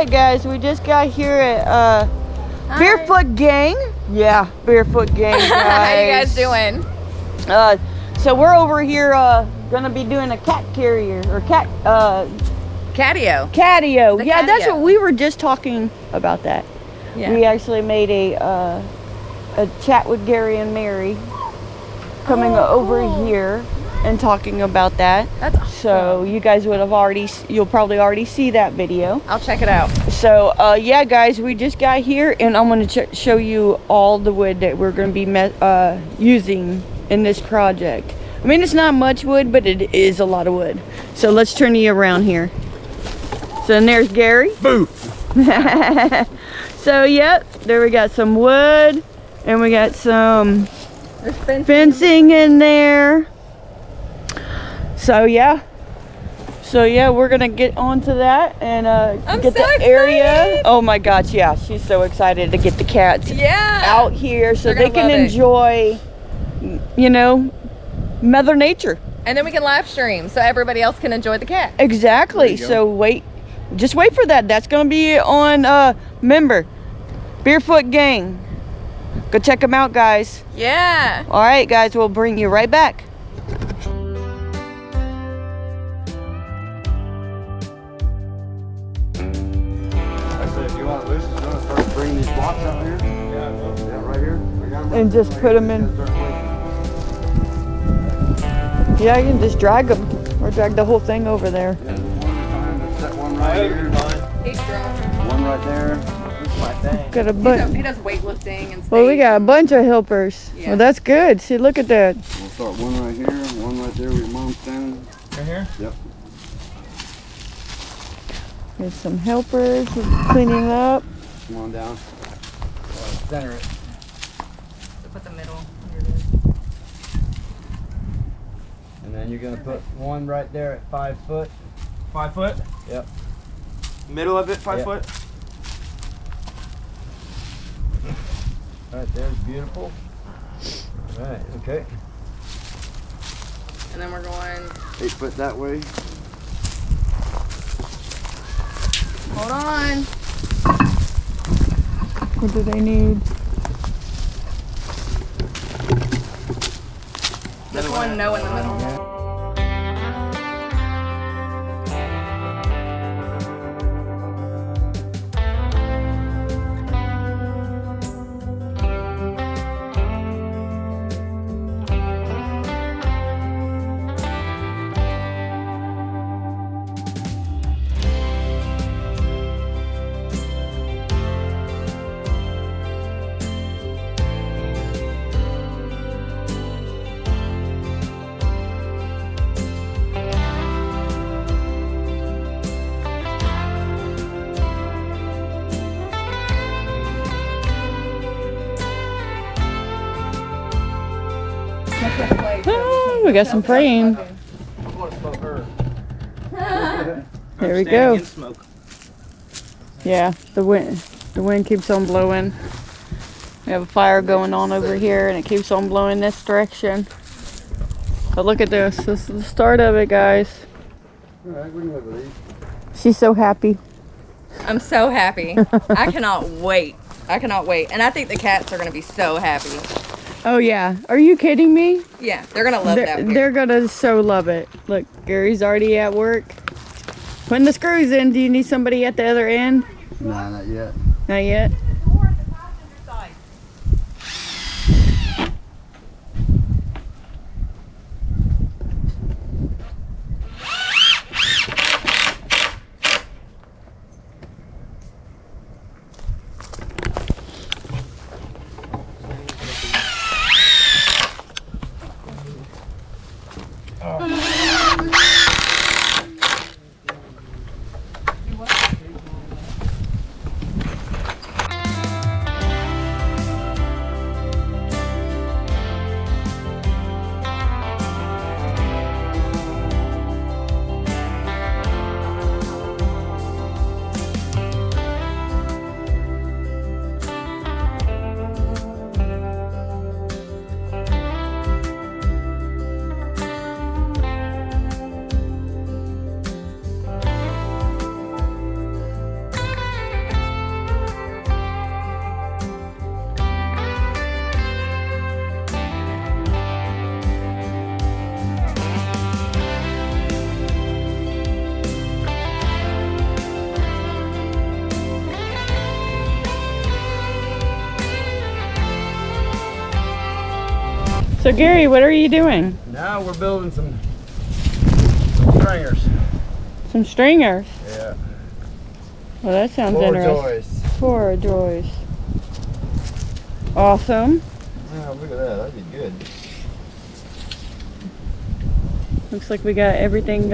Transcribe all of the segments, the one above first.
guys, we just got here at Barefoot Gang. Yeah, Barefoot Gang, guys. How you guys doing? So we're over here gonna be doing a cat carrier or Catio. Catio. The Yeah, that's catio. what we were just talking about. That Yeah. we actually made a chat with Gary and Mary coming over here and talking about that. That's awesome. So you guys you'll probably already see that video. I'll check it out. So yeah, guys, we just got here and I'm going to show you all the wood that we're going to be using in this project. I mean, it's not much wood, but it is a lot of wood. So let's turn you around here. So and there's Gary. Boo! So yep, there we got some wood and we got some fencing in there. So yeah, we're gonna get onto that and get the area. Oh my gosh, yeah, she's so excited to get the cats out here so they can enjoy, you know, Mother Nature. And then we can live stream so everybody else can enjoy the cat. Exactly. So just wait for that. That's gonna be on member Barefoot Gang. Go check them out, guys. Yeah. All right, guys, we'll bring you right back. If you want loose, you're gonna start bringing these blocks out here. Yeah, right here. And just put them in. Yeah, you can just drag them or drag the whole thing over there. Set one right here. He's drunk. One right there. Got a bunch. He does weightlifting and stuff. Well, we got a bunch of helpers. Yeah. Well, that's good. See, look at that. We'll start one right here, one right there where your mom's standing. Right here? Yep. There's some helpers cleaning up. Come on down. Center it. Put the middle. And then you're gonna put one right there at 5 foot. 5 foot? Yep. Middle of it, 5 foot? Right there's beautiful. Alright, okay. And then we're going. 8 foot that way. Hold on. What do they need? This one, no in the middle. Oh, we got some praying. There we go. Smoke. Yeah, the wind keeps on blowing. We have a fire going on over here and it keeps on blowing this direction. But look at this. This is the start of it, guys. Alright, we can live with these. She's so happy. I'm so happy. I cannot wait. And I think the cats are going to be so happy. Oh yeah. Are you kidding me? Yeah, they're going to love that. They're gonna so love it. Look, Gary's already at work. Putting the screws in. Do you need somebody at the other end? Nah, not yet. Not yet. So Gary, what are you doing? Now we're building some stringers. Some stringers. Yeah. Well, that sounds More interesting. joys. For joys. Awesome. Oh, look at that. That'd be good. Looks like we got everything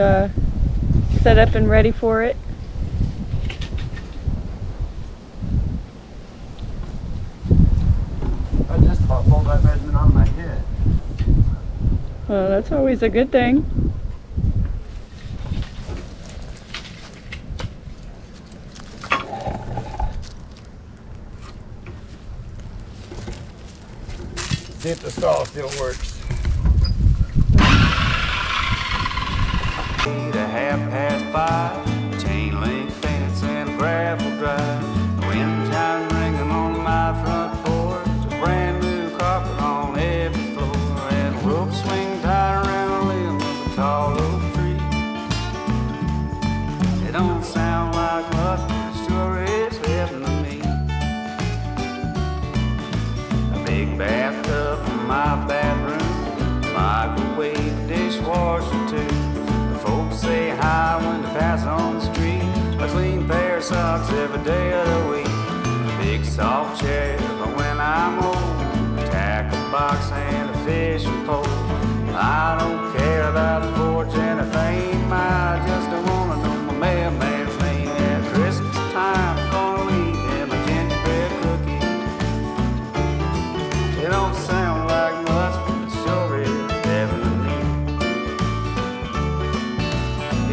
set up and ready for it. I just about pulled that measurement on my head. Well, that's always a good thing. See if the stall still works. At 5:30, chain link fence and a gravel drive. The wind chime ringing on my front porch. A brand new carpet on every floor. And a rope swing tied around a limb of a tall oak tree. It don't sound like much, but it sure is heaven to me. A big bathtub in my bathroom, microwave, dishwasher too. Folks say hi when they pass on the street. A clean pair of socks every day of the week. A big soft chair for when I'm old. Tackle box and a fishing pole. I don't care about the fortune or fame. I just don't wanna know my mailman's name. At Christmas time, I'm gonna leave him a gingerbread cookie. It don't sound like much, but it sure is heaven to me.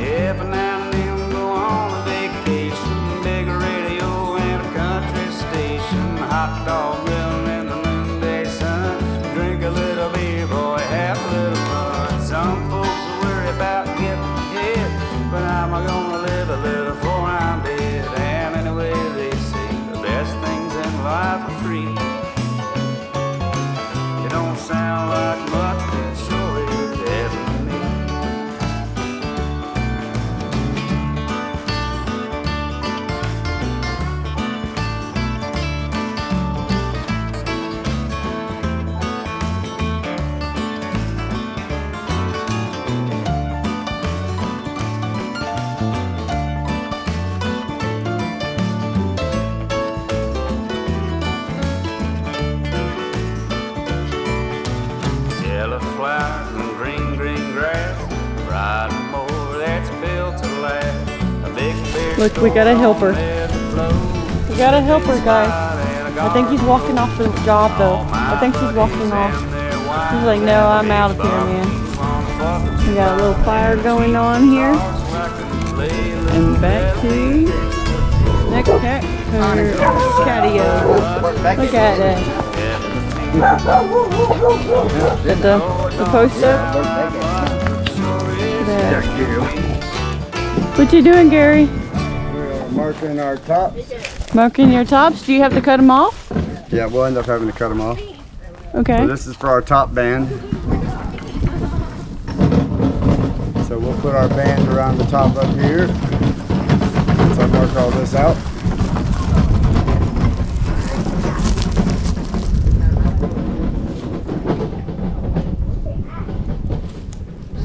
Every now and then we go on a vacation. Big radio and a country station. Hot dog grilling in the noonday sun. Drink a little beer, boy, have a little fun. Some folks worry about getting ahead, but I'm gonna live a little before I'm dead. And anyway they say the best things in life are free. It don't sound like much, but it sure is heaven to me. Yellow flowers and green, green grass. Riding a mower that's built to last. A big beer Look, we got a helper. store. We got a helper, guys. I think he's walking off the job, though. I think he's walking off. He's like, no, I'm out of here, man. We got a little fire going on here. And back to next Catio. Look at it. Did the post up? There. What you doing, Gary? We're marking our tops. Marking your tops? Do you have to cut them off? Yeah, we'll end up having to cut them off. Okay. So this is for our top band. So we'll put our band around the top up here. So I'll mark all this out.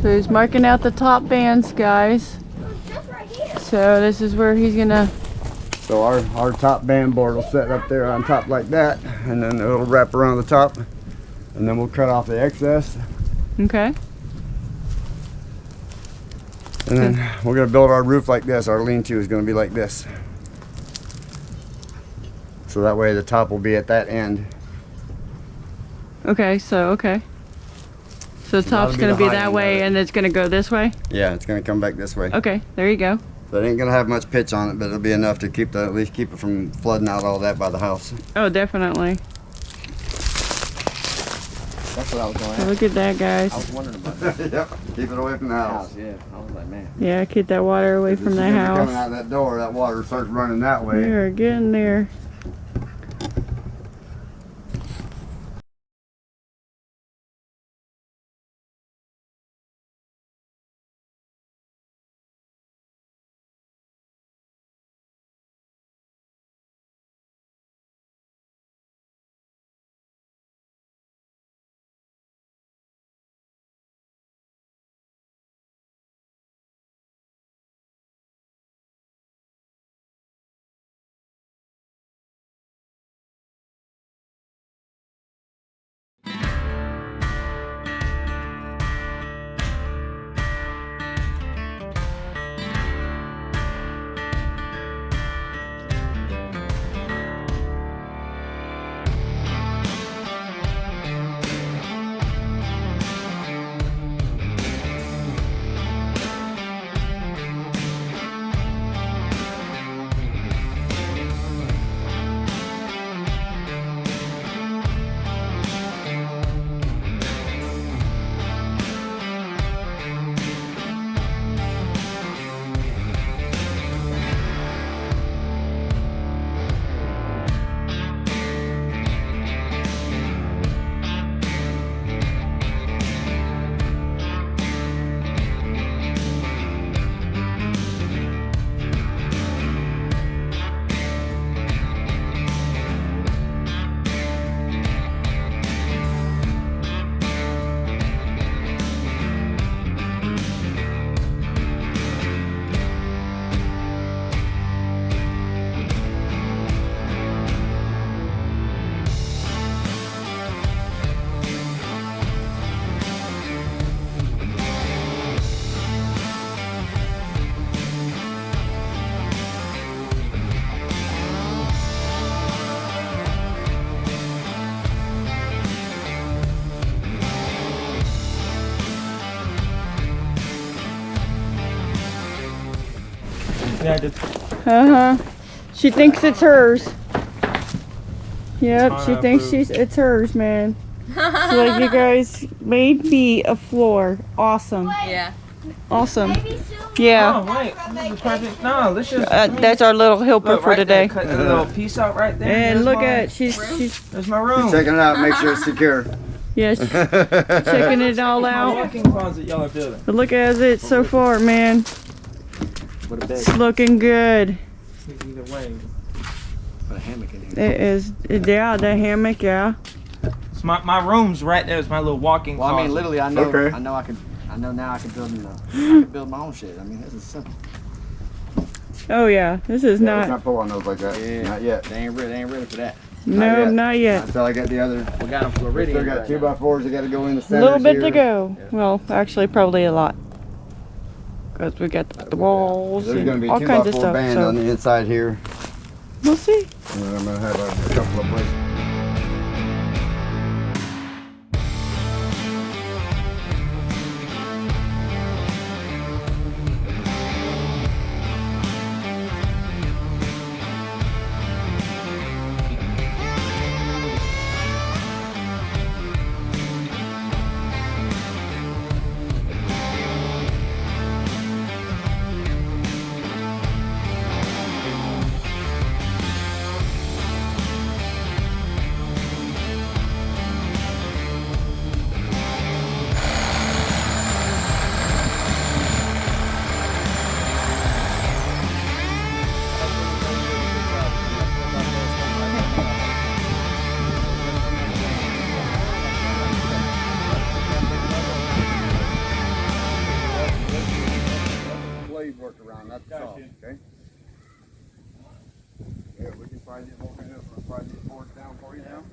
So he's marking out the top bands, guys. So this is where he's gonna... So our top band board will set up there on top like that, and then it'll wrap around the top, and then we'll cut off the excess, Okay. and then we're gonna build our roof like this. Our lean-to is gonna be like this. So that way the top will be at that end. Okay, so, okay. So the top's gonna be that way and it's gonna go this way? Yeah, it's gonna come back this way. Okay, there you go. So it ain't gonna have much pitch on it, but it'll be enough to keep at least keep it from flooding out all that by the house. Oh, definitely. That's what I was going So at. look at that, guys. I was wondering about that. Yep, keep it away from the house. Yeah, I was like, man. Yeah, keep that water away from the Coming out house. of that door, that water starts running that way. We are getting there. Yeah, Uh-huh. She thinks it's hers. Yep, she thinks it's hers, man. So like, you guys made me a floor. Awesome. Yeah. Awesome. Yeah. Oh wait, this is perfect. No, let's just. That's our little helper Look, for right today. There, cut the little piece out right there. And There's look my- at she's There's my room. Checking it out, make sure it's secure. yes, checking it all My out. walk-in closet y'all are building. But look at it so far, man. With a bed. It's looking good. Either way. Put a hammock in here. It is. Yeah, the hammock. Yeah. It's my room's right there. It's my little walk-in Well, closet. I mean, literally, I know. Okay. I know now I can build. I can build my own shit. I mean, this is simple. Oh yeah. This is Yeah, let's not. not pull on those like that. Yeah. Not yet. They ain't ready for that. No, yet. not yet. Until I get the other. We got them for We ready. still got 2x4s that got to go in the A center. little bit to go. Well, actually, probably a lot. Because we got the walls There's going to and be all kinds of 2x4 stuff. band on So the inside here. we'll see. And then I'm going to have a couple of places. Blade work around, that's all, okay? Yeah, we can find it, we'll find these boards down for you now.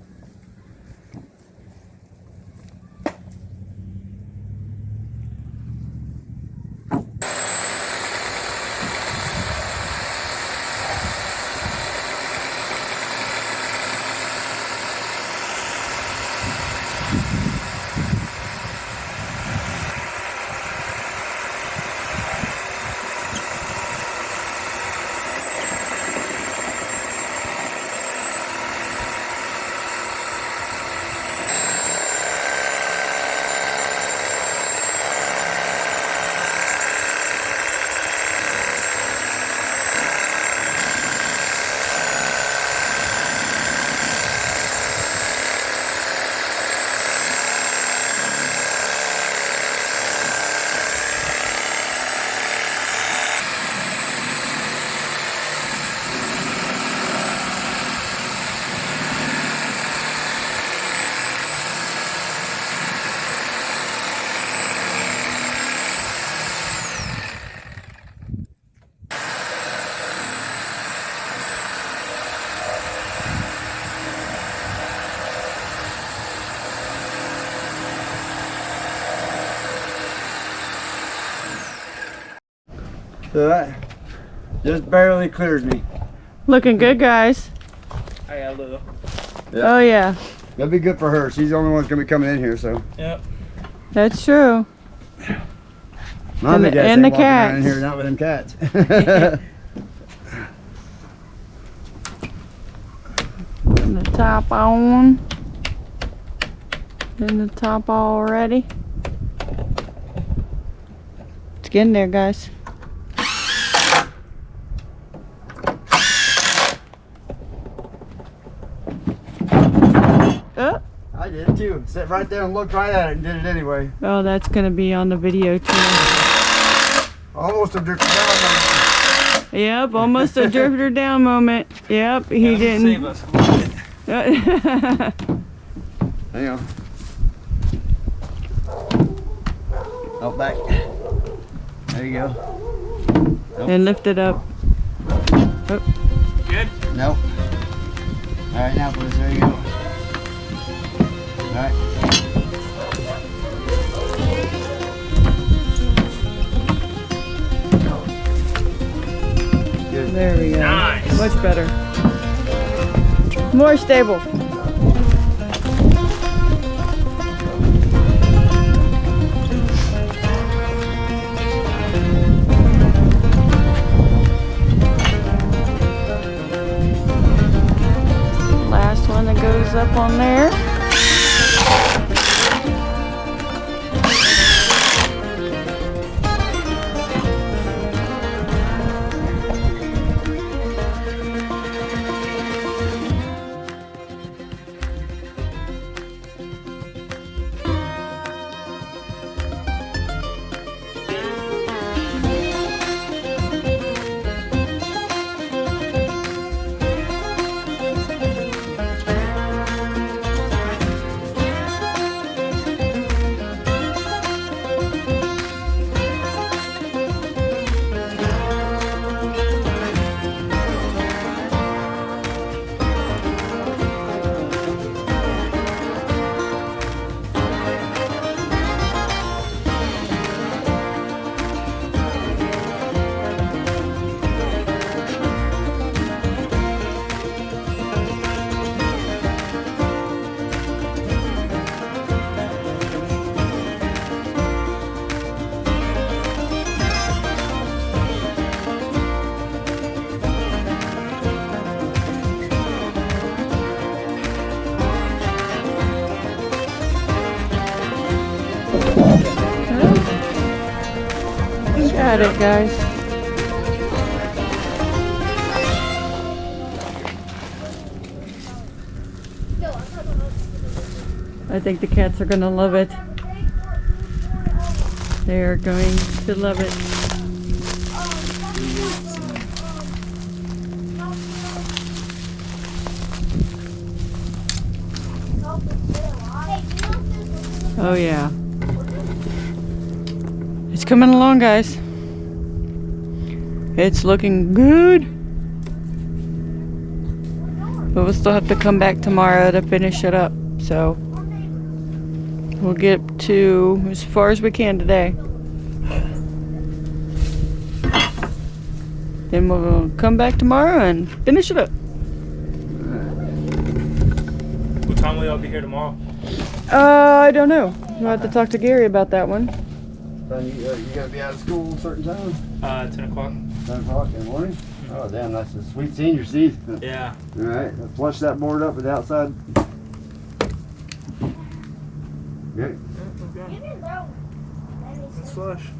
So that just barely clears me. Looking good, guys. I got a little. Oh yeah, That'd be good for her. She's the only one that's gonna be coming in here, so. Yep. that's true. Mom, And I the- guess and ain't the walking around in cats. here, not with them cats. And the top on. And the top already. It's getting there, guys. Oh, I did it too. Sat right there and looked right at it and did it anyway. oh, that's gonna be on the video too. Almost a drifted down. Yep, almost a drifter down moment. Yep, he Save didn't. us. Come on. Hang on. Out back. There you go. And lift it up. Oh, Good. Nope. All right, now please. There you go. All right. Good. there we go. Nice. Much better. More stable. those up on there. Got it, guys. I think the cats are gonna love it. They are going to love it. Oh yeah. It's coming along, guys. It's looking good. But we'll still have to come back tomorrow to finish it up. So we'll get to as far as we can today. Then we'll come back tomorrow and finish it up. What time will y'all be here tomorrow? I don't know. We'll have to talk to Gary about that one. You gotta be out of school a certain time? 10 o'clock. 10 o'clock in the morning? Oh damn, that's a sweet senior season. Yeah. Alright, let's flush that board up with the outside. Okay. Let's flush.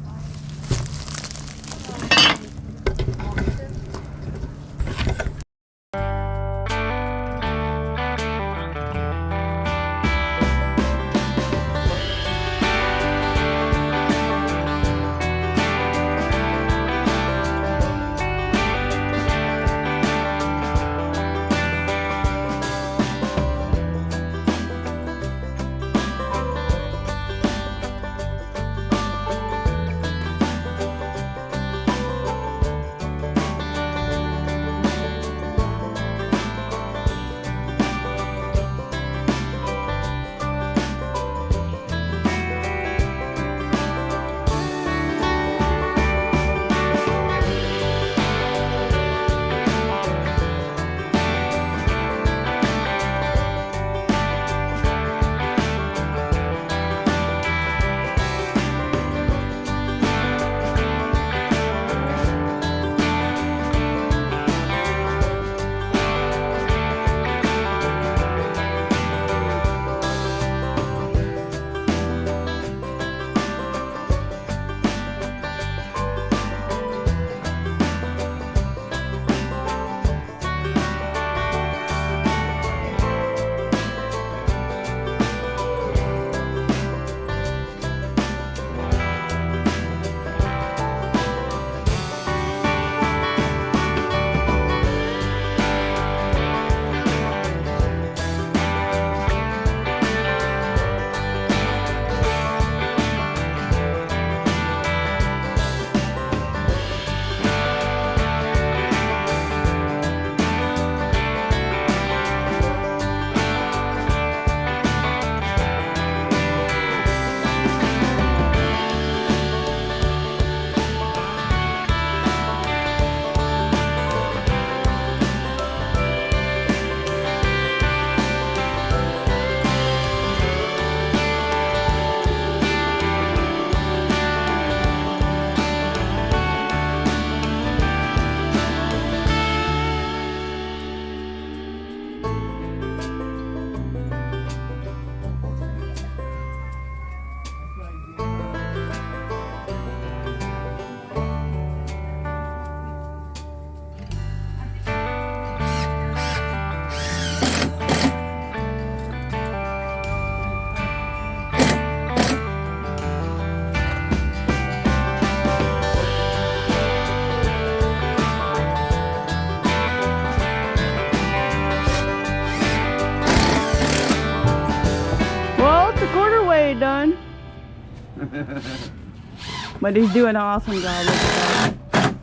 But he's doing an awesome job with it.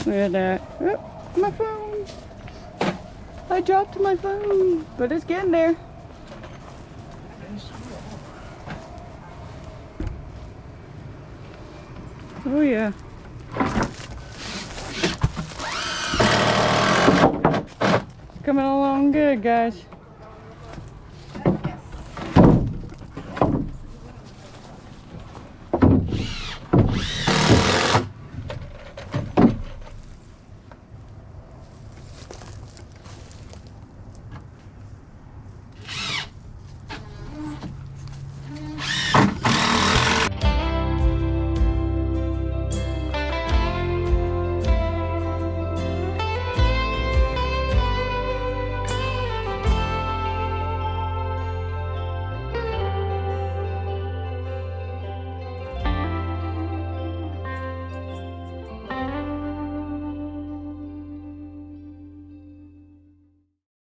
Look at that. Oh, my phone. I dropped my phone, but it's getting there. Oh yeah. Coming along good, guys.